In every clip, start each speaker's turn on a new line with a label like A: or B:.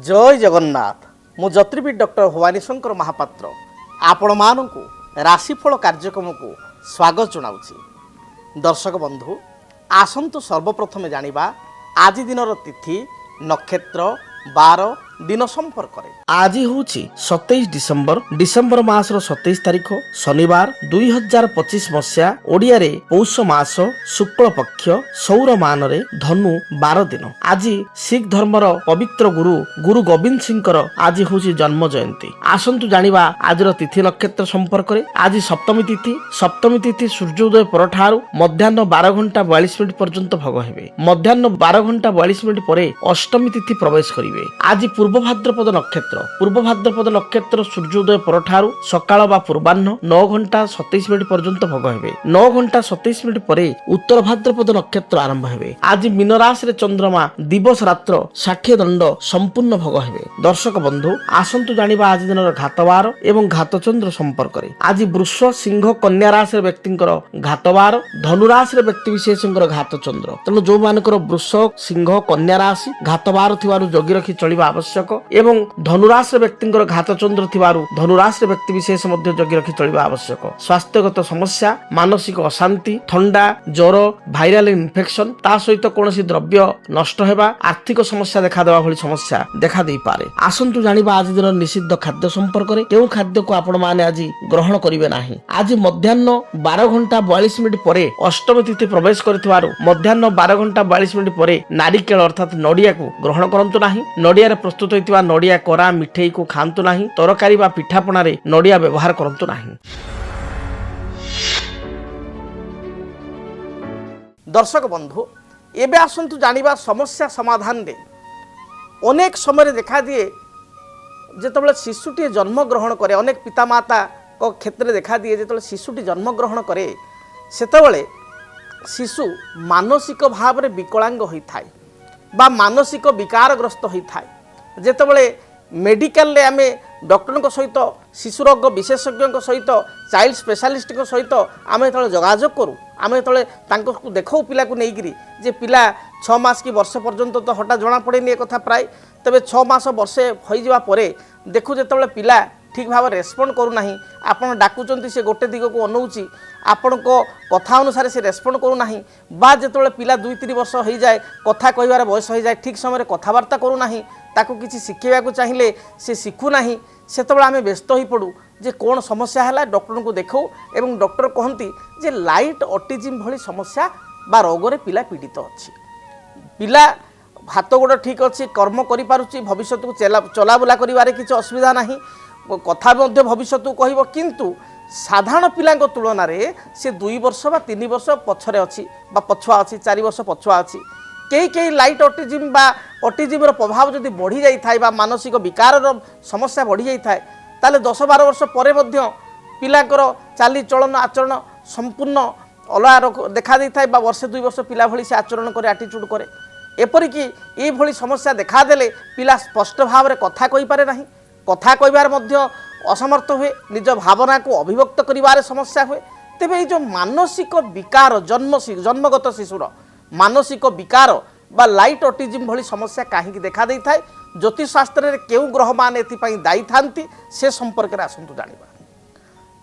A: जय जगन्नाथ मु ज्योतिर्विद डॉक्टर भवानी शंकर महापात्र आपण मानू राशिफल कार्यक्रम को स्वागत जनाऊँगी। दर्शक बंधु आसतु सर्वप्रथमे जानिबा आज दिनर तिथि नक्षत्र बार दिन संपर्क आज हूँ 27 डिसेम्बर मासर 27 तारिख शनिवार 2025 मसीहा ओडिया रे पौष मास शुक्ल पक्ष सौर मान रे धनु 12 दिन। आज सिख धर्मर पवित्र गुरु गोविंद सिंह आज हूँ जन्म जयंती। आसतु जानिबा आजर तिथि नक्षत्र संपर्क रे। आज सप्तमी तिथि सूर्योदय परठारु मध्याह्न 12 घंटा 42 मिनिट पर्यंत भोग हेबे। मध्याह्न 12 घंटा 42 मिनिट परे अष्टमी तिथि प्रवेश करिवे। आज पूर्व भाद्रपद नक्षत्र सूर्योदय परठारु सकाळ बा पूर्वाह्न 9 घंटा 27 मिनिट पर्यंत भोग हेबे। 9 घंटा 27 मिनिट परे उत्तर भाद्रपद नक्षत्र आरंभ हेबे। आज मीन राशि रे चंद्रमा दिवस रात्र 60 दंड संपूर्ण भोग हेबे। दर्शक बंधु आसंतु जानिबा आज दिनर घातवार एवं घातचंद्र संपर्क रे। आज वृष सिंह कन्या राशि रे व्यक्तिंकर घातवार धनु राशि रे व्यक्ति विशेषंकर घातचंद्र। तेणु जो मानकर वृष सिंह कन्या राशि घातवार थिवारु जगी रखी चलिबा आवश्यक एवं धनुराशि व्यक्तिंकर घातचंद्र थिवारु धनुराशि व्यक्ति विशेष मध्य जगी रखी चलिबा आवश्यक। स्वास्थ्यगत समस्या मानसिक अशांति थंडा ज्वर भाइराल इन्फेक्शन ता सहित कोनोसी द्रव्य नष्ट हेबा आर्थिक समस्या देखा देबा भली समस्या देखा देई पारे। आसंतु जानिबा आज दिन निषिद्ध खाद्य संपर्क रे। केउ खाद्य को आपण माने आज ग्रहण करिवे नाही। आज मध्याह्न 12 घंटा 42 मिनिट परे अष्टमी तिथि प्रवेश करथिवारु मध्याह्न 12 घंटा 42 मिनिट परे नारिकेल अर्थात नडिया को ग्रहण करंतु नाही। नडिया रे प्रस्तुत होइतिबा नडिया कोरा मिठेई को खांतु नाही। तरकारी बा पिठापणा रे नडिया व्यवहार करंतु नाही। दर्शक बंधु एबे आसंतु जानिबा समस्या समाधान रे। अनेक समय देखा दिए जेतबेले शिशुटी जन्म ग्रहण करे अनेक पितामाता को क्षेत्र में देखा दिए जेतबेले शिशुटी जन्म ग्रहण करे सेतबेले शिशु मानसिक भाव रे विकलांग होइथाय बा मानसिक विकारग्रस्त होइथाय। जेतबेले मेडिकल रे आमे डॉक्टर सहित शिशु रोग विशेषज्ञ सहित चाइल्ड स्पेशलिस्ट सहित आम जो जोगाजोग करूँ आम जो देखो पिला को लेकिन जे पिला 6 मास कि वर्ष पर्यंत तो हटा जना पड़ेनि एक कथा प्राय तेरे 6 मास वर्षे हो देखू जो पिला ठीक भाव रेस्पॉन्ड करूना आपड़ डाकुंट से गोटे दिग को अनौची आपण को कथा अनुसार से रेस्पॉन्ड करूना बा जो पिला 2-3 वर्ष हो जाए कथा कहबार बयस हो जाए ठीक समय कथबार्ता करूना ताकू किसी शिखेबा चाहिए से शिखुना से आम व्यस्त हो पड़ू जे कौन समस्या है डॉक्टर को देखो एवं डॉक्टर कहती जे लाइट ऑटिज्म भली समस्या बा रोग पिला पीड़ित अच्छी पिला हाथ गोड़ ठीक अच्छी कर्म करि भविष्य को चलाबुला कर किसी असुविधा नहीं कथा भविष्य को कह किंतु साधारण पिला तुलन में से 2 वर्ष बा 3 वर्ष पछरे अच्छी पछुआ अच्छी 4 वर्ष पछुआ अच्छी कई लाइट ऑटिज्म बा ऑटिज्म प्रभाव जदि बढ़ी जाए बा मानसिक विकार समस्या बढ़ी जाए ताले 10-12 वर्ष पर पिलाकर चाली चलन आचरण संपूर्ण अलग देखा देता बा वर्षे 2 वर्ष पिला भली से आचरण करे आटिट्यूड करे एपरिक ये भली समस्या देखादेले पिला स्पष्ट भाव में कथा कहि पारे नाही कथा कहबार मध्य असमर्थ हुए निज भावना को अभिव्यक्त करिवार समस्या हुए। तेबे ये जो मानसिक विकार जन्मगत शिशुर मानसिक विकार बा लाइट ऑटिज्म भली समस्या कहीं देखा देता है ज्योतिष शास्त्र में केउ ग्रह मान एथिपाई दायी थांती से संपर्क में आसतु जानिबा।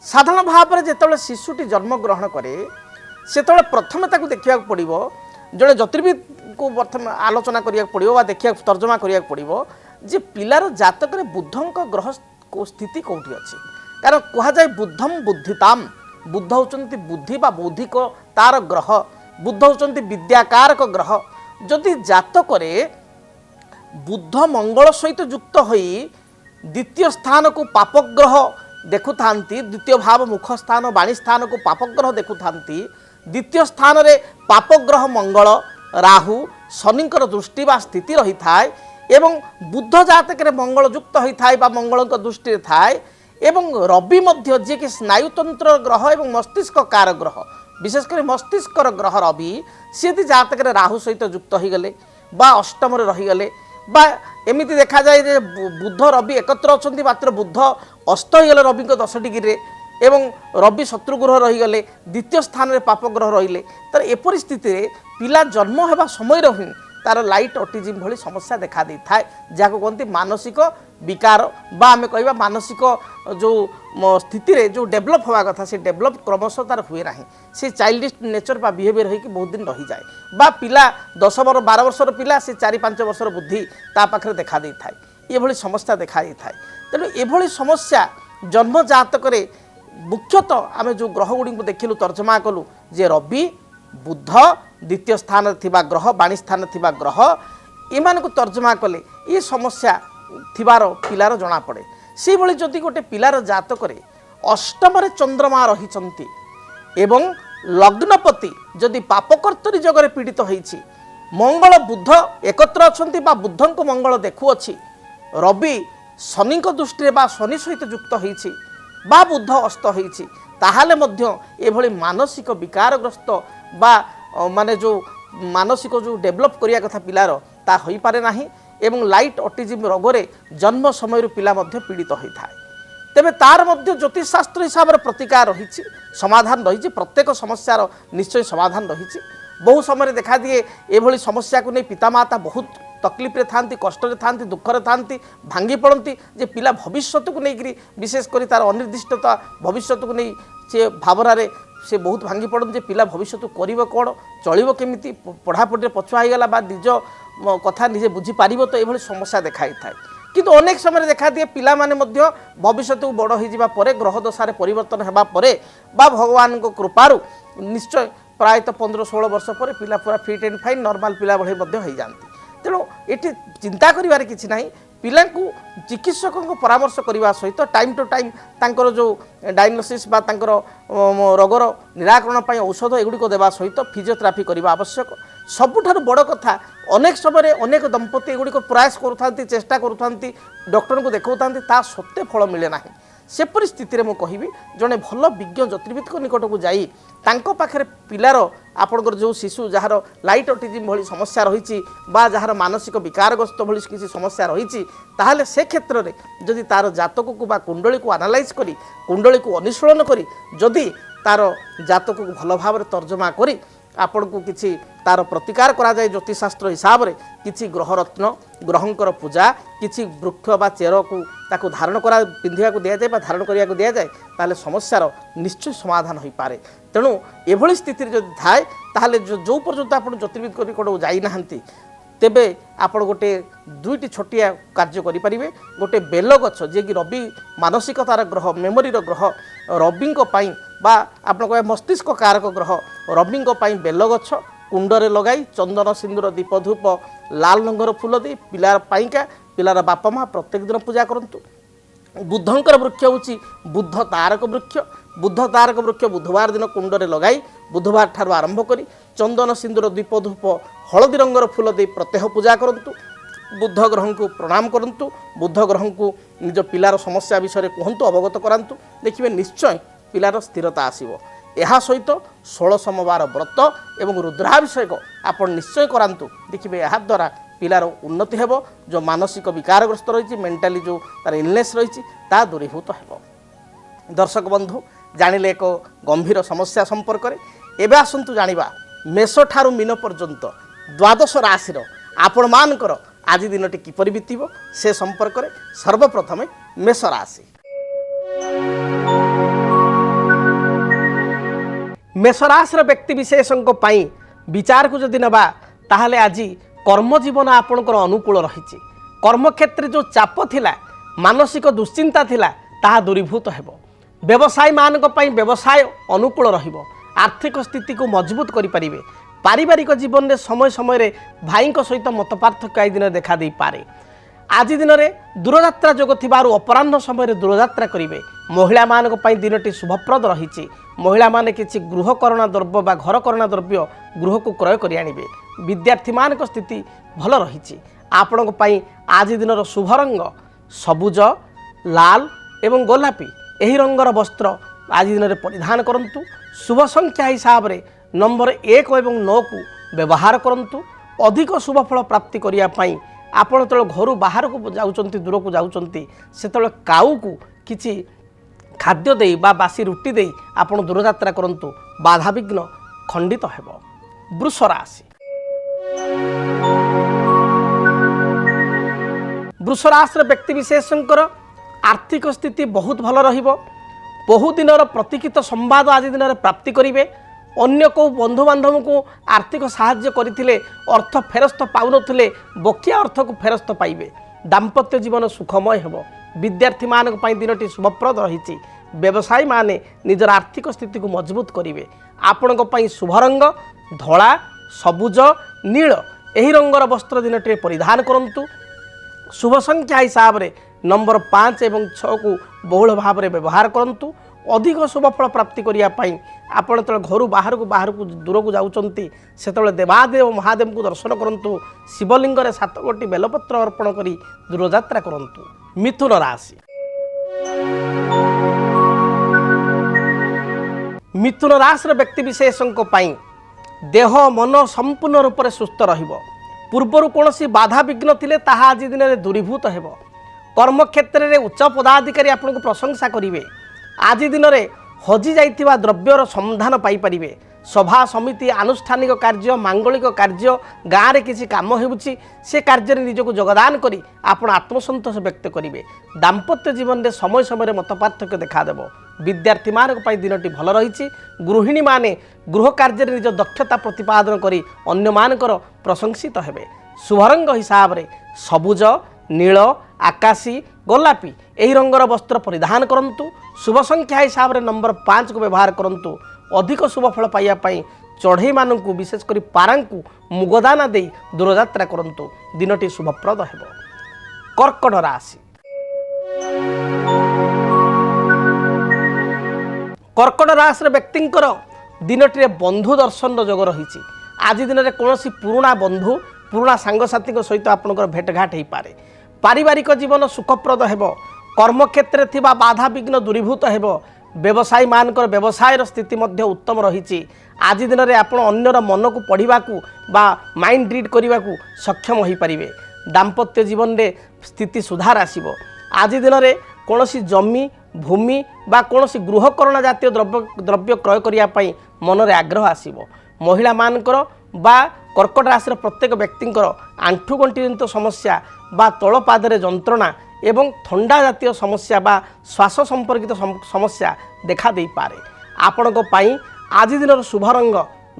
A: साधारण भाव में जिते शिशुटी जन्म ग्रहण करे से प्रथम ताकू देखा पड़ो जड़े ज्योतिर्विद को प्रथम आलोचना करिया पड़ो बा देखिया तर्जमा करिया पड़ो जे पिलार जातक रे बुद्धंक ग्रह को स्थिति कौटी अच्छी कारण कह जाए बुद्धम बुद्धिताम बुद्ध होचंती बुद्धि बा बौद्धिक तार ग्रह बुद्ध होचंती विद्याकारक ग्रह जदि जातक रे बुद्ध मंगल सहित युक्त होई द्वितीय स्थान को पापग्रह देखुता द्वितीय भाव मुख स्थान वाणी स्थान को पापग्रह देखुता द्वितीय स्थान रे पापग्रह मंगल राहु शनिकर दृष्टि बा स्थिति रही थाए एवं बुद्ध जातक रे मंगल युक्त होता है मंगल दृष्टि थाए एवं रवि मध्य जी कि स्नायुतंत्र ग्रह एवं मस्तिष्क कार ग्रह विशेषकर मस्तिष्कर ग्रह रवि सी जातक रे राहु सहित युक्त हो गले बा अष्टम रहीगले बा एमती देखा जाए जे बुद्ध रवि एकत्र अच्छा मात्र बुद्ध अस्त होगले रवि 10 डिग्री एवं रवि शत्रुग्रह रहीगले द्वितीय स्थान में पापग्रह रहिले तर एपरि स्थिति रे पिला जन्म होगा समय ही तार लाइट ऑटिज्म भली समस्या देखा दी थाए जहाँ कहते मानसिक विकार बा आम कह मानसिक जो स्थिति रे जो डेभलप हवा कथा से डेभलप क्रमशः तार हुए ना से चाइल्डिश नेचर बा बिहेवियर होगी बहुत दिन रही जाए बा पिला 10 वर्ष 12 वर्षर पिला से 4-5 वर्षर बुद्धि ता पाखे देखा दी थाए ये भली समस्या देखा दी थाए तेणु एभली समस्या जन्म जातक मुख्यतः आम जो ग्रह गुड़ी देखिलु तर्जमा कलु जे रवि बुध द्वितीय स्थान थिबा ग्रह बाणी स्थान थिबा ग्रह एमान को तर्जमा कले ये समस्या थिबार पिलार जना पड़े से भली जदि गोटे पिलार जातक अष्टम चंद्रमा रही एवं लग्नपति जदि पापकर्तरी जगह पीड़ित होइछि मंगल बुध एकत्र अछंती बा बुधन को मंगल देखुअछि रवि शनि दृष्टि बा शनि सहित युक्त होइछि बा बुध अस्त होइछि ताहाले मध्य एभली मानसिक विकारग्रस्त बा माने जो मानसिक जो डेभलप करिया कथा पिलार ता होई पारे नाही एवं लाइट ऑटिज्म रोगरे जन्म समय पिला मध्य पीड़ित होता है तेबे तार मध्य ज्योतिष शास्त्र हिसाब से प्रतिकार रही समाधान रही प्रत्येक समस्यार निश्चय समाधान रही बहु समय देखा दिए एभली समस्या को नहीं पितामाता बहुत तकलीफ रे थांती कष्ट रे थांती दुख रे थांती भांगी पड़ती जे पिला भविष्य को लेकर विशेष कर तार अनिर्दिष्टता भविष्य को नहीं से भावना से बहुत भांगी पड़ती जे पिला भविष्य कर कौन चलो केमी पढ़ापढ़ी पछुआ होगा बा निज कथा निजे बुझी पार तो ये समस्या देखाई थाए किंतु अनेक समय देखा दिए पिला माने मध्य भविष्य को बड़ हो ग्रह दशार परिवर्तन होगा बा भगवान को कृपारु निश्चय प्रायतः 15-16 वर्ष पर पिला पूरा फिट एंड फाइन नॉर्मल पिला भली हो जाती तेणु ये चिंता करिवार किछि नाही पिला को चिकित्सक को परामर्श करने सहित टाइम टू टाइम तांकर जो डायग्नोसिस बा तांकर रोगर निराकरण पर औषध एगुड़िक देवा सहित फिजियोथेरापी करने आवश्यक सबुठार बड़ कथा अनेक समय अनेक दंपति एगुड़िक प्रयास करुँच चेष्टा करुँच डॉक्टर को देखा ता सत्ते फल मिले ना से परिस्थिति में कहबी जड़े भल विज्ञ ज्योतिर्विद निकट को जाई तांको पाखरे पिलार आपणकर जो शिशु जार लाइट ऑटिज्म भली समस्या रही जार मानसिक विकारग्रस्त भली किसी समस्या रही ताहले से क्षेत्र में जदि तार जातक को बा कुंडली को एनालाइज करी कुंडली को अनुशीलन करी जदि तार जातक को भल भाव तर्जमा करी आपण को किसी तार प्रतिकार करा जाए ज्योतिषशास्त्र हिसाब से किसी ग्रहरत्न ग्रहंकर पूजा किसी वृक्ष बा चेर को ताको धारण करा पिंधिया को दिया जाए धारण करिया को दिया जाए ताले समस्यार निश्चय समाधान हो पारे तेणु एभली स्थिति जदि थाए ताहले जो पर्यंत आप ज्योतिर्विद निकट जाई नाहंती तेबे आपण गोटे 2टी छोटिया कार्य करें गोटे बेल गछ जे कि रवि मानसिकतार ग्रह मेमोरी ग्रह रवि बा आप मस्तिष्क कारक ग्रह रवि बेल गछ कुंडरे लगाई चंदन सिंदूर दीप धूप लाल रंगर फूल दे पिलार पाइका पिलार बापा माँ प्रत्येक दिन पूजा करंतु बुद्धंकर वृक्ष हूँ बुद्ध तारक वृक्ष बुधवार दिन कुंडरे लगाई बुधवार ठार आरंभ करी चंदन सिंदूर दीप धूप हलदी रंगर फूल दे प्रत्यह पूजा करंतु बुद्ध ग्रह को प्रणाम करंतु बुद्ध ग्रह को निज पिलार समस्या विषय कहतु अवगत करांतु देखिए निश्चय पिलार स्थिरता आसीबो यह सहित 16 सोमवार व्रत एवं रुद्राभिषेक आप निश्चय करांतु देखिए यह द्वारा पिलार उन्नति हेबो जो मानसिक विकारग्रस्त रही मेंटाली जो तार इलनेस रही ता दूरीभूत हेबो। दर्शक बंधु जानिले एक गंभीर समस्या संपर्क में एवं आसतु जानिबा मेष ठारू मीन पर्यंत द्वादश राशि आपण मानकर आज दिनटी किपरि बीतिबो से संपर्क में सर्वप्रथमे मेष राशि। मेष राशि व्यक्ति विशेषों विचार को जदि नबा ताहले आज कर्म जीवन आपणकर अनुकूल रही कर्मक्षेत्र जो चाप थिला मानसिक दुश्चिंता थिला ताहा दूरीभूत हेबो व्यवसायी मानक पई व्यवसाय अनुकूल रहिबो आर्थिक स्थिति को मजबूत करि परिबे पारिवारिक जीवन में समय समय भाई सहित मतपार्थक्य आई दिन देखा दे पारे आज दिन में दूरयात्रा जोग थिबारु अपराह्न समय दूरयात्रा करेंगे महिला मानक पई दिनटी शुभप्रद रही महिला माने किछि गृहकरणा द्रव्य बा घरकरणा द्रव्य गृह को क्रय करि आनिबे विद्यार्थी मानक स्थिति भल रही आपण आज दिन शुभ रंग सबुज लाल एवं गोलापी यही रंगर वस्त्र आज दिन में परिधान करंतु शुभ संख्या हिसाब से नंबर 1 और 9 को व्यवहार करंतु अधिक शुभ फल प्राप्ति करिया पई आपण तो घर बाहर को जाउचंती दूर को जाउचंती सेतले काऊ को किछि खाद्य दे बा बासी रुटी दे आपण दूरयात्रा करंतु बाधा विघ्न खंडित हेबो। वृष राशि वृष राशि व्यक्तिविशेषकर आर्थिक स्थिति बहुत भल रहिबो। बहुदिनर प्रतीक्षित संवाद आज दिन में प्राप्ति करेंगे। अन्य को बंधु बांधव को आर्थिक साहाय्य करथिले अर्थ फेरस्त पाउनथिले बकिया अर्थ को फेरस्त पाइबे। दाम्पत्य जीवन सुखमय हेबो। विद्यार्थी मान दिनटी शुभप्रद रही। व्यवसायी माने निजर आर्थिक स्थिति को मजबूत करेंगे। आपण शुभ रंग धला सबुज नील यही रंगर वस्त्र दिनटी परिधान करंतु। शुभ संख्या हिसाब से नंबर 5 एवं 6 को बहुल भाव में व्यवहार करंतु। अधिक शुभफल प्राप्ति करने आपण जो घर बाहर को दूर को जाऊँच से देवादेव महादेव को दर्शन करंतु। शिवलिंग 7 गोटी बेलपत्र अर्पण कर दूरयात्रा करंतु। मिथुन राशि मिथुन राशि व्यक्तिविशेषों देह मन संपूर्ण रूप से सुस्थ रहिबो। पूर्वर कौन बाधा विघ्न थिले ताहा आज दिन में दूरीभूत हेबो। कर्म क्षेत्र में उच्च पदाधिकारी आपन को प्रशंसा करेंगे। आज दिन में हजि जाइथिबा द्रव्यर संधान पाई परिबे। सभा समिति आनुष्ठानिक कार्य मांगलिक कार्य गाँव में किसी काम होउछि से कार्य निजक योगदान करी आपण आत्मसंतोष व्यक्त करेंगे। दाम्पत्य जीवन में समय समय मत पार्थक्य देखादेव। विद्यार्थी मान दिनटी भल रही। गृहिणी माने गृह कार्य निज दक्षता प्रतिपादन करी अन्य मानकर प्रशंसित हेबे। शुभरंग हिसाब से सबुज नील आकाशी गोलापी यही रंगर वस्त्र परिधान करंतु। शुभ संख्या हिसाब से नंबर 5 को व्यवहार करंतु। अधिक शुभफल पाइबापी चढ़ई मानू विशेषकर पारांकु मुगदाना दे दूरयात्रा करंतु। दिनटी शुभप्रद हेबो। कर्कट राशि कर्कट राशि व्यक्तिंकर दिनटी बंधु दर्शन जोग रही। आज दिन में कौन पुराणा बंधु पुराणा सांगसाथी सहित आपंकर भेटघाट हो पारे। पारिवारिक जीवन सुखप्रद हेबो। कर्म क्षेत्र में बाधा विघ्न दूरीभूत हेबो। व्यवसायी मानकर व्यवसायर स्थिति मध्य उत्तम रही। आज दिन में आप अन्यर मन को पढ़ा बा माइंड रीड करने को सक्षम हो पारे। दाम्पत्य जीवन में स्थिति सुधार आसिबो। आज दिन में कौन जमी भूमि बा कौन गृहकरण जातीय द्रव्य क्रय करने मन में आग्रह आसिबो। महिला मानकर बा कर्कट राशि प्रत्येक व्यक्तिंकर आंठुगंठी जनित समस्या बा तलपादरे जंत्रणा एवं थंडा जातीय समस्या बा श्वास संपर्कित समस्या देखा दे पारे। आपण आज दिन शुभ रंग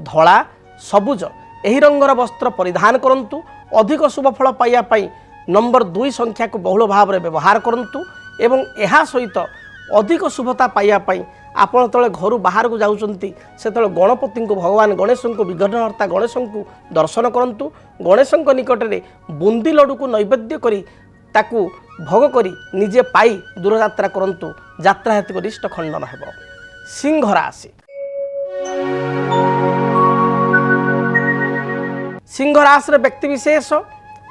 A: धला सबुज यही रंगर वस्त्र परिधान करंतु। अधिक शुभफल पाइबापी नंबर 2 संख्या को बहुल भाव में व्यवहार करंतु। एवं यह सहित अधिक शुभता पाइबापी आपण तले घर बाहर को जाउचंती से गणपति को भगवान गणेश को विघ्नहर्ता गणेश को दर्शन करंतु। गणेश निकट में बुंदी लड्डू को नैवेद्य करी ताकू भोग करी निजे पाई दूरयात्रा करंतु। यात्रा हेतु गरिष्ठ खंडन हेबो। सिंह राशि सिंह राशि व्यक्तिविशेष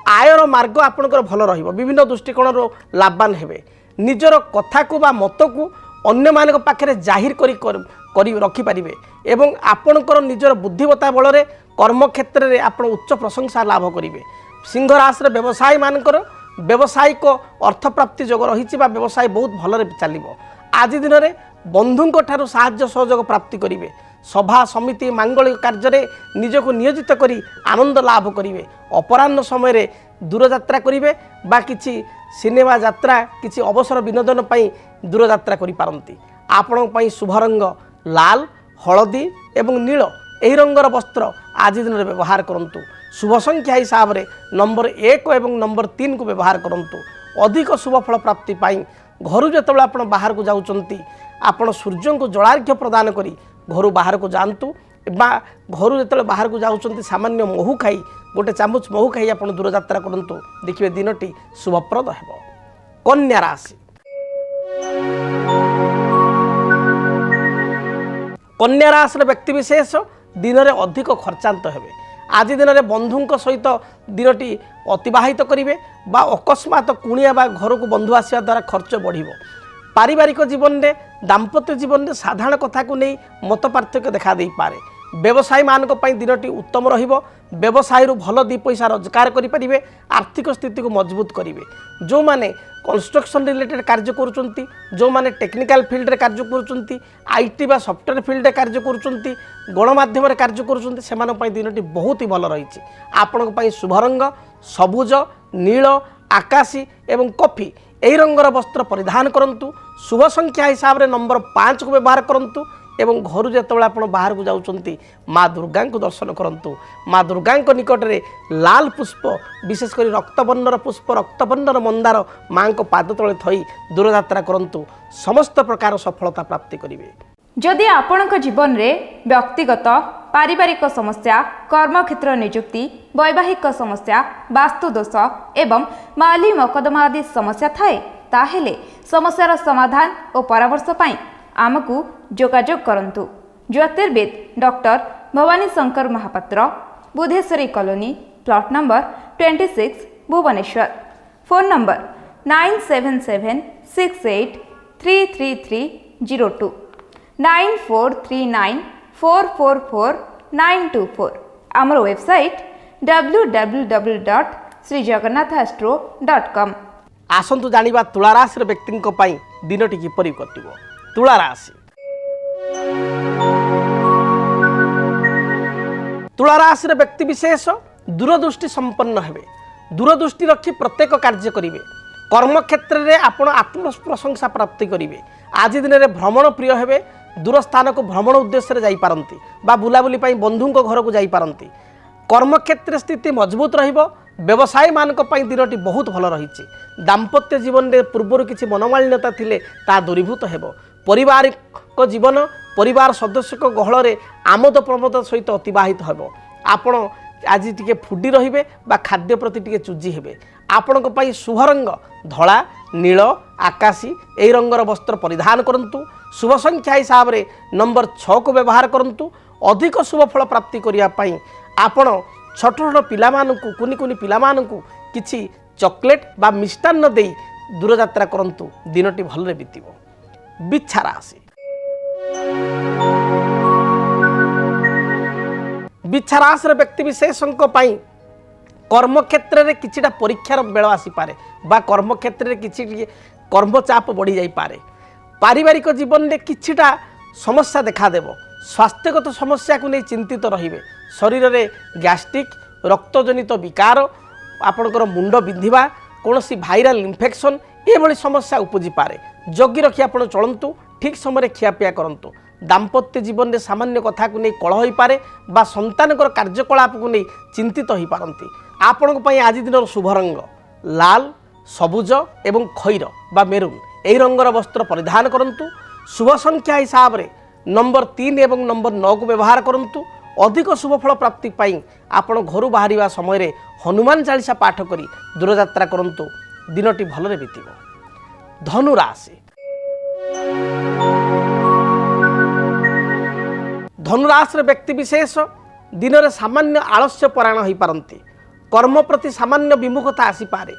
A: आयर मार्ग आपणकर भल रहिबो। विभिन्न दृष्टिकोण लाभवान हेबे। निजर कथा को बा मत को अन्य मान पाखे जाहिर करी रखिपारे एवं आपणकर निजर बुद्धिमत्ता बल में कर्म क्षेत्र में आप उच्च प्रशंसा लाभ करेंगे। सिंह राशि व्यवसायी मानकर व्यावसायिक अर्थप्राप्ति जोग रही। व्यवसाय बहुत भल चलो। आज दिन में बंधुों ठारू साहाय्य सहयोग प्राप्ति करेंगे। सभा समिति मांगलिक कार्य निजक नियोजित करी आनंद लाभ करेंगे। अपराह्न समय दूरयात्रा करेंगे बा किछि सिनेमा यात्रा किछि अवसर विनोदन पाई दूरयात्रा करि पारंती। आपण पाई शुभ रंग लाल हलदी एवं नील यही रंगर वस्त्र आज दिन में व्यवहार करंतु। शुभ संख्या हिसाब से नंबर 1 एवं नंबर 3 को व्यवहार करंतु। अधिक शुभफल प्राप्ति पाई घर जो आप बाहर को जाउचंती आपण सूर्य को जलार्घ्य प्रदान करी घर बाहर को जातु। घर जो बाहर को जाउचंती सामान्य महू खाई गोटे चामच महू खाई आप दूरयात्रा करंतु। देखिए दिनटी शुभप्रद हेबो। कन्या राशि कन्या राशि व्यक्तिविशेष दिन में अधिक खर्चांत हेबे। आज दिन में बंधुों सहित दिनटी अतिबाहित करेंगे बा अकस्मात कुणिया बा घर को बंधु आसवा द्वारा खर्च बढ़िबो। पारिवारिक जीवन में दाम्पत्य जीवन में साधारण कथा को नहीं मत पार्थक्य देखा दे पारे। व्यवसायी मानक पई दिनटी उत्तम रहिबो। व्यवसाय भल दी पैसा रोजगार करेंगे, आर्थिक स्थिति को मजबूत करेंगे। जो माने कंस्ट्रक्शन रिलेटेड कार्य करुँच, जो माने टेक्निकल फील्ड रे कार्य करुँच, आईटी बा सॉफ्टवेयर फील्ड रे कार्य करुँच, गणमाध्यम रे कार्य करुँच, से दिनटी बहुत ही भल रही। आपण शुभ रंग सबुज, नील, आकाशी एवं कॉफी यही रंगर वस्त्र परिधान करंतु। शुभ संख्या हिसाब रे नंबर 5 को व्यवहार करंतु एवं घर जेतबेले आपण बाहर को जाउचंती माँ दुर्गा को दर्शन करंतु। माँ दुर्गा निकट में लाल पुष्प विशेषकर रक्तवर्णर पुष्प, रक्तवर्णर मंदार माँ को पाद तले थई दूरयात्रा करंतु। समस्त प्रकार सफलता प्राप्ति करिवे।
B: जदि आपणक जीवन में व्यक्तिगत पारिवारिक समस्या, कर्मक्षेत्र नियुक्ति, वैवाहिक समस्या, वास्तुदोष एवं माली मकदमा आदि समस्या थाए ताहेले समस्यार समाधान और परामर्श पाई आमको जोगाजोग करंतु। ज्योतिर्विद doctor Bhabani Shankar Mahapatra, Budheswari colony, plot number 26, Bhubaneswar. Phone number 9776833302 9439444924। आमर वेबसाइट www.srijagannathastro.com।
A: आसंतु जानिबा तुला राशि व्यक्ति दिनटी किपरि कटिबो। तुला राशि तुला राशि व्यक्ति विशेष दूरदृष्टि संपन्न हेबे। दूरदृष्टि रखी प्रत्येक कार्य करिवे। कर्म क्षेत्र में आपण आत्म प्रशंसा प्राप्ति करिवे। आज दिन में भ्रमण प्रिय हेबे। दूर स्थान को भ्रमण उद्देश्य जाई पारंती बा बुलाबुली पाई बंधुक घर को जाई पारंती। कर्म क्षेत्र स्थिति मजबूत रहिबो। व्यवसायी मानक पई दिनटी बहुत भल रही। दाम्पत्य जीवन में पूर्वर किसी मनोमालिन्यता थिले ता दूरीभूत हेबो। पारिवारिक जीवन परिवार सदस्य को गहल में आमोद प्रमोद सहित अतिबाहित हेबो। आपण आज टिके फुडी रहिबे बा खाद्य प्रति टिके चुजी हेबे। आपणक पई शुभ रंग धला, नील, आकाशी यही रंगर वस्त्र परिधान करंतु। शुभ संख्या हिसाब रे नंबर 6 को व्यवहार करंतु। अधिक शुभ फल प्राप्ति करिया पई आपण छोट छोट पिला मानकु कुनी कुनी पिला मानकु किछि चॉकलेट बा मिष्टान्न देई दूरयात्रा करंतु। दिनटी भलरे बीतिबो। बिच्छा राशि बिच्छा राशि व्यक्ति विशेषक पई कर्म क्षेत्र में किछिटा परीक्षार बेल आसी पारे बा कर्म क्षेत्र में किछि कर्म चाप बढ़ी जाई पारे। पारिवारिक जीवन में किछिटा समस्या देखा देव। स्वास्थ्यगत समस्या को नहीं चिंतित रहिबे। शरीर में गैस्ट्रिक, रक्तजनित विकार, आपणकर मुंड बिंधिबा, कौनसी भाइराल इन्फेक्शन ये समस्या उपजी पारे। जगी रखी आपण चलंतु। ठीक समय खियापिया करंतु। दाम्पत्य जीवन में सामान्य कथा को नहीं कलह हो पारे बा संतानकर कार्यकलाप को नहीं चिंतित हो पारंती। आपण आज दिन शुभ रंग लाल, सबुज एवं खैर बा मेरून यही रंगर वस्त्र परिधान करंतु। शुभ संख्या हिसाब रे नंबर 3 एवं नंबर 9 को व्यवहार करंतु। अधिक शुभ फल प्राप्ति पाई आपण घर बाहरिया समय रे हनुमान चालीसा पाठ करी दूरयात्रा करंतु। दिनटी भलरे बीतिबो। धनु राशि धनुराशि व्यक्ति विशेष दिन में सामान्य आलस्य परायण हो पारती। कर्म प्रति सामान्य विमुखता आसी पारे।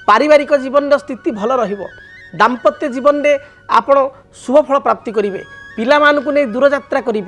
A: पारिवारिक जीवन स्थिति भल रहिबो। दाम्पत्य जीवन में आपण शुभ फल प्राप्ति करेंगे। पिला मानकु नहीं दूरयात्रा करि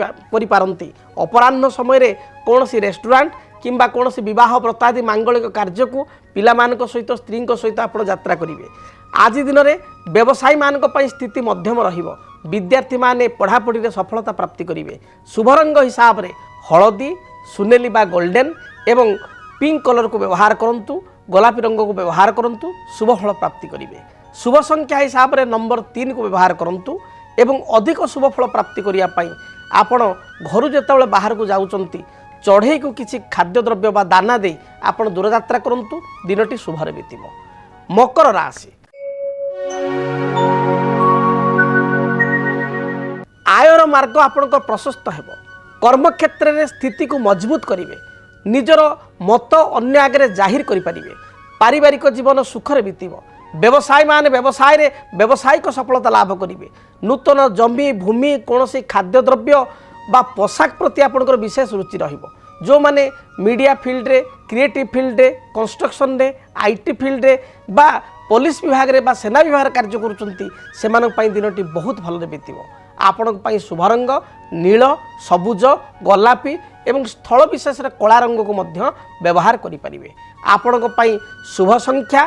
A: पारंती। अपराह्न समय रे कौनसी रेस्टोरेंट किंबा कौनसी विवाह व्रत आदि मांगलिक कार्य को पिला मानक सहित स्त्री सहित आपण यात्रा करेंगे। आज दिन में व्यवसायी मानक पई स्थिति मध्यम रहिबो। विद्यार्थी माने पढ़ापढ़ी रे सफलता प्राप्ति करेंगे। शुभ रंग हिसाब रे हलदी, सुनेली बा गोल्डन एवं पिंक कलर को व्यवहार करंतु। गोलापी रंग को व्यवहार करंतु। शुभ फल प्राप्ति करेंगे। शुभ संख्या हिसाब रे नंबर 3 को व्यवहार करंतु एवं अधिक शुभ फल प्राप्ति करिया पई आपण घर जेतेबेले बाहर को जाउचंती चढ़ई को किसी खाद्य द्रव्य बा दाना दे आपण दूरयात्रा करंतु। दिनटी शुभरे बीतिबो। मकर राशि आयर मार्ग आपणकर प्रशस्त हेबो। कर्म क्षेत्र में स्थिति को मजबूत करेंगे। निजर मत अन्य आगे जाहिर करें। पारिवारिक जीवन सुखरे बीतिबो। व्यवसायी माने व्यवसाय रे व्यावसायिक सफलता लाभ करेंगे। नूतन जमी भूमि कौनसी खाद्य द्रव्य बा पोशाक प्रति आपणकर विशेष रुचि रहिबो। जो माने मीडिया फील्ड रे, क्रिएटिव फील्ड रे, कंस्ट्रक्शन रे, आईटी फील्ड रे बा पुलिस विभाग रे बा सेना विभाग कार्य करुचंती सेमानक पई दिनटी बहुत भलरे बीतिबो। ଆପଣଙ୍କ ପାଇଁ ଶୁଭ ରଙ୍ଗ ନୀଳ ସବୁଜ ଗୋଲାପୀ ଏବଂ ସ୍ଥଳ ବିଶେଷରେ କଳା ରଙ୍ଗକୁ ମଧ୍ୟ ବ୍ୟବହାର କରିପାରିବେ। ଆପଣଙ୍କ ପାଇଁ ଶୁଭ ସଂଖ୍ୟା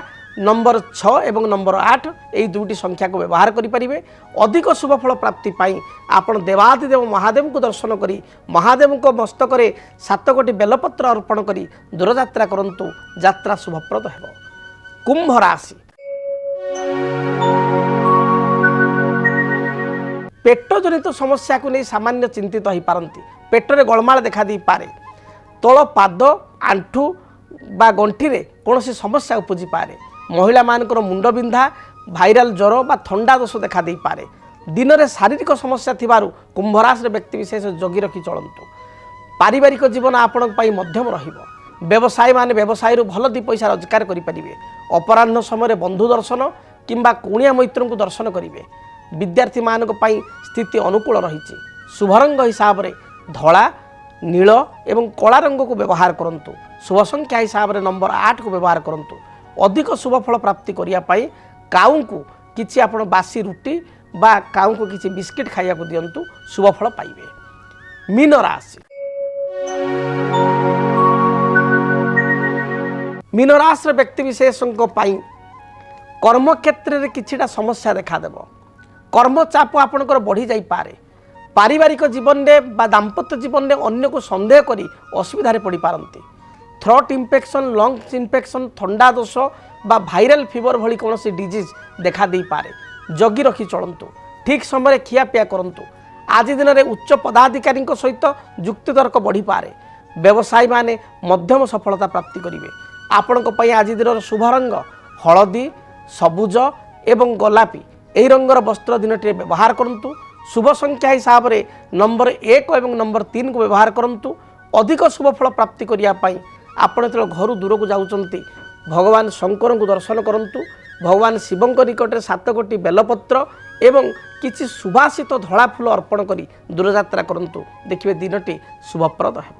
A: ନମ୍ବର 6 ଏବଂ ନମ୍ବର 8 ଏହି ଦୁଇଟି ସଂଖ୍ୟାକୁ ବ୍ୟବହାର କରିପାରିବେ। ଅଧିକ ଶୁଭଫଳ ପ୍ରାପ୍ତି ପାଇଁ ଆପଣ ଦେବାଦିଦେବ ମହାଦେବଙ୍କୁ ଦର୍ଶନ କରି ମହାଦେବଙ୍କ ମସ୍ତକରେ 7 କୋଟି ବେଲପତ୍ର ଅର୍ପଣ କରି ଦୂରଯାତ୍ରା କରନ୍ତୁ, ଯାତ୍ରା ଶୁଭପ୍ରଦ ହେବ। କୁମ୍ଭ ରାଶି, ପେଟ ଜନିତ ସମସ୍ୟାକୁ ନେଇ ସାମାନ୍ୟ ଚିନ୍ତିତ ହୋଇପାରନ୍ତି। ପେଟରେ ଗୋଳମାଳ ଦେଖାଦେଇପାରେ। ତଳ ପାଦ ଆଣ୍ଠୁ ବା ଗଣ୍ଠିରେ କୌଣସି ସମସ୍ୟା ଉପୁଜିପାରେ। ମହିଳାମାନଙ୍କର ମୁଣ୍ଡବିନ୍ଧା ଭାଇରାଲ ଜ୍ୱର ବା ଥଣ୍ଡା ଦୋଷ ଦେଖାଦେଇପାରେ। ଦିନରେ ଶାରୀରିକ ସମସ୍ୟା ଥିବାରୁ କୁମ୍ଭ ରାଶିର ବ୍ୟକ୍ତିବିଶେଷ ଜଗି ରଖି ଚଳନ୍ତୁ। ପାରିବାରିକ ଜୀବନ ଆପଣଙ୍କ ପାଇଁ ମଧ୍ୟମ ରହିବ। ବ୍ୟବସାୟୀମାନେ ବ୍ୟବସାୟରୁ ଭଲ ଦୁଇ ପଇସା ରୋଜଗାର କରିପାରିବେ। ଅପରାହ୍ନ ସମୟରେ ବନ୍ଧୁ ଦର୍ଶନ କିମ୍ବା କୁଣିଆ ମୈତ୍ରଙ୍କୁ ଦର୍ଶନ କରିବେ। ବିଦ୍ୟାର୍ଥୀମାନଙ୍କ ପାଇଁ ସ୍ଥିତି ଅନୁକୂଳ ରହିଛି। ଶୁଭରଙ୍ଗ ହିସାବରେ ଧଳା ନୀଳ ଏବଂ କଳା ରଙ୍ଗକୁ ବ୍ୟବହାର କରନ୍ତୁ। ଶୁଭ ସଂଖ୍ୟା ହିସାବରେ ନମ୍ବର 8କୁ ବ୍ୟବହାର କରନ୍ତୁ। ଅଧିକ ଶୁଭଫଳ ପ୍ରାପ୍ତି କରିବା ପାଇଁ କାଉଙ୍କୁ କିଛି ଆପଣ ବାସି ରୁଟି ବା କାଉଙ୍କୁ କିଛି ବିସ୍କିଟ୍ ଖାଇବାକୁ ଦିଅନ୍ତୁ, ଶୁଭଫଳ ପାଇବେ। ମୀନ ରାଶି, ମୀନ ରାଶିର ବ୍ୟକ୍ତିବିଶେଷଙ୍କ ପାଇଁ କର୍ମକ୍ଷେତ୍ରରେ କିଛିଟା ସମସ୍ୟା ଦେଖାଦେବ। କର୍ମଚାପ ଆପଣଙ୍କର ବଢ଼ିଯାଇପାରେ। ପାରିବାରିକ ଜୀବନରେ ବା ଦାମ୍ପତ୍ୟ ଜୀବନରେ ଅନ୍ୟକୁ ସନ୍ଦେହ କରି ଅସୁବିଧାରେ ପଡ଼ିପାରନ୍ତି। ଥ୍ରୋଟ୍ ଇନଫେକ୍ସନ୍, ଲଙ୍ଗସ୍ ଇନଫେକ୍ସନ୍, ଥଣ୍ଡା ଦୋଷ ବା ଭାଇରାଲ ଫିଭର ଭଳି କୌଣସି ଡିଜିଜ୍ ଦେଖାଦେଇପାରେ। ଜଗି ରଖି ଚଳନ୍ତୁ। ଠିକ୍ ସମୟରେ ଖିଆପିଆ କରନ୍ତୁ। ଆଜି ଦିନରେ ଉଚ୍ଚ ପଦାଧିକାରୀଙ୍କ ସହିତ ଯୁକ୍ତିତର୍କ ବଢ଼ିପାରେ। ବ୍ୟବସାୟୀମାନେ ମଧ୍ୟମ ସଫଳତା ପ୍ରାପ୍ତି କରିବେ। ଆପଣଙ୍କ ପାଇଁ ଆଜି ଦିନର ଶୁଭ ରଙ୍ଗ ହଳଦୀ ସବୁଜ ଏବଂ ଗୋଲାପୀ ଏହି ରଙ୍ଗର ବସ୍ତ୍ର ଦିନଟିରେ ବ୍ୟବହାର କରନ୍ତୁ। ଶୁଭ ସଂଖ୍ୟା ହିସାବରେ ନମ୍ବର 1 ଏବଂ ନମ୍ବର 3କୁ ବ୍ୟବହାର କରନ୍ତୁ। ଅଧିକ ଶୁଭଫଳ ପ୍ରାପ୍ତି କରିବା ପାଇଁ ଆପଣ ଯେତେବେଳେ ଘରୁ ଦୂରକୁ ଯାଉଛନ୍ତି ଭଗବାନ ଶଙ୍କରଙ୍କୁ ଦର୍ଶନ କରନ୍ତୁ। ଭଗବାନ ଶିବଙ୍କ ନିକଟରେ 7 କୋଟି ବେଲପତ୍ର ଏବଂ କିଛି ସୁବାସିତ ଧଳା ଫୁଲ ଅର୍ପଣ କରି ଦୂରଯାତ୍ରା କରନ୍ତୁ, ଦେଖିବେ ଦିନଟି ଶୁଭପ୍ରଦ ହେବ।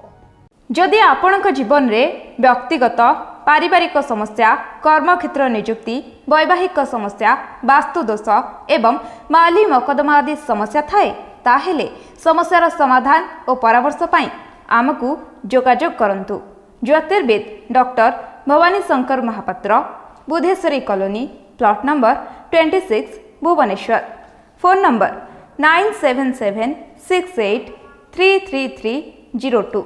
B: ଯଦି ଆପଣଙ୍କ ଜୀବନରେ ବ୍ୟକ୍ତିଗତ ପାରିବାରିକ ସମସ୍ୟା, କର୍ମକ୍ଷେତ୍ର ନିଯୁକ୍ତି, ବୈବାହିକ ସମସ୍ୟା, ବାସ୍ତୁଦୋଷ ଏବଂ ମାଲି ମକଦ୍ଦମା ଆଦି ସମସ୍ୟା ଥାଏ, ତାହେଲେ ସମସ୍ୟାର ସମାଧାନ ଓ ପରାମର୍ଶ ପାଇଁ ଆମକୁ ଯୋଗାଯୋଗ କରନ୍ତୁ। ଜ୍ୟୋତିର୍ବିଦ doctor Bhabani Shankar Mahapatra, Budheswari colony, plot number 26, Bhubaneswar. Phone number 9776833302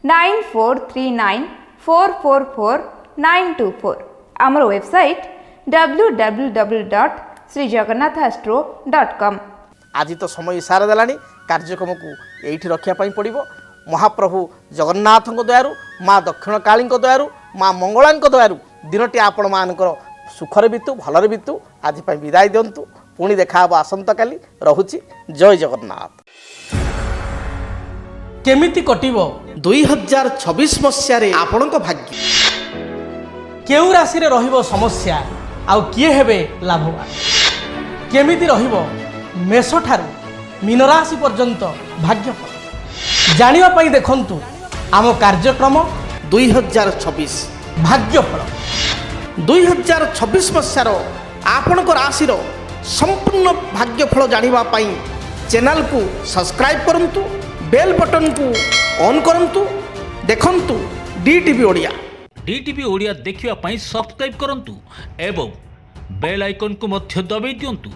B: 9439444924। ଆମର ୱେବସାଇଟ୍ www.srijagannathastro.com।
A: ଆଜି ତ ସମୟ ଇସାରା ଦେଲାଣି, କାର୍ଯ୍ୟକ୍ରମକୁ ଏଇଠି ରଖିବା ପାଇଁ ପଡ଼ିବ। ମହାପ୍ରଭୁ ଜଗନ୍ନାଥଙ୍କ ଦୟାରୁ, ମା ଦକ୍ଷିଣକାଳୀଙ୍କ ଦୟାରୁ, ମା ମଙ୍ଗଳାଙ୍କ ଦୟାରୁ ଦିନଟି ଆପଣମାନଙ୍କର ସୁଖରେ ବିତୁ, ଭଲରେ ବିତୁ। ଆଜି ପାଇଁ ବିଦାୟ ଦିଅନ୍ତୁ। ପୁଣି ଦେଖା ହେବ ଆସନ୍ତାକାଲି। ରହୁଛି। ଜୟ ଜଗନ୍ନାଥ। କେମିତି କଟିବ 2026 ମସିହାରେ ଆପଣଙ୍କ ଭାଗ୍ୟ? କେଉଁ ରାଶିରେ ରହିବ ସମସ୍ୟା ଆଉ କିଏ ହେବେ ଲାଭବାନ? କେମିତି ରହିବ ମେଷଠାରୁ ମୀନ ରାଶି ପର୍ଯ୍ୟନ୍ତ ଭାଗ୍ୟଫଳ? ଜାଣିବା ପାଇଁ ଦେଖନ୍ତୁ ଆମ କାର୍ଯ୍ୟକ୍ରମ 2026 ଭାଗ୍ୟଫଳ। 2026 ମସିହାର ଆପଣଙ୍କ ରାଶିର ସମ୍ପୂର୍ଣ୍ଣ ଭାଗ୍ୟଫଳ ଜାଣିବା ପାଇଁ ଚ୍ୟାନେଲକୁ ସବସ୍କ୍ରାଇବ୍ କରନ୍ତୁ, ବେଲ୍ ବଟନକୁ ଅନ୍ କରନ୍ତୁ। ଦେଖନ୍ତୁ DTV ଓଡ଼ିଆ।
C: DTV ଓଡ଼ିଆ ଦେଖିବା ପାଇଁ ସବସ୍କ୍ରାଇବ୍ କରନ୍ତୁ ଏବଂ ବେଲ୍ ଆଇକନକୁ ମଧ୍ୟ ଦବାଇ ଦିଅନ୍ତୁ।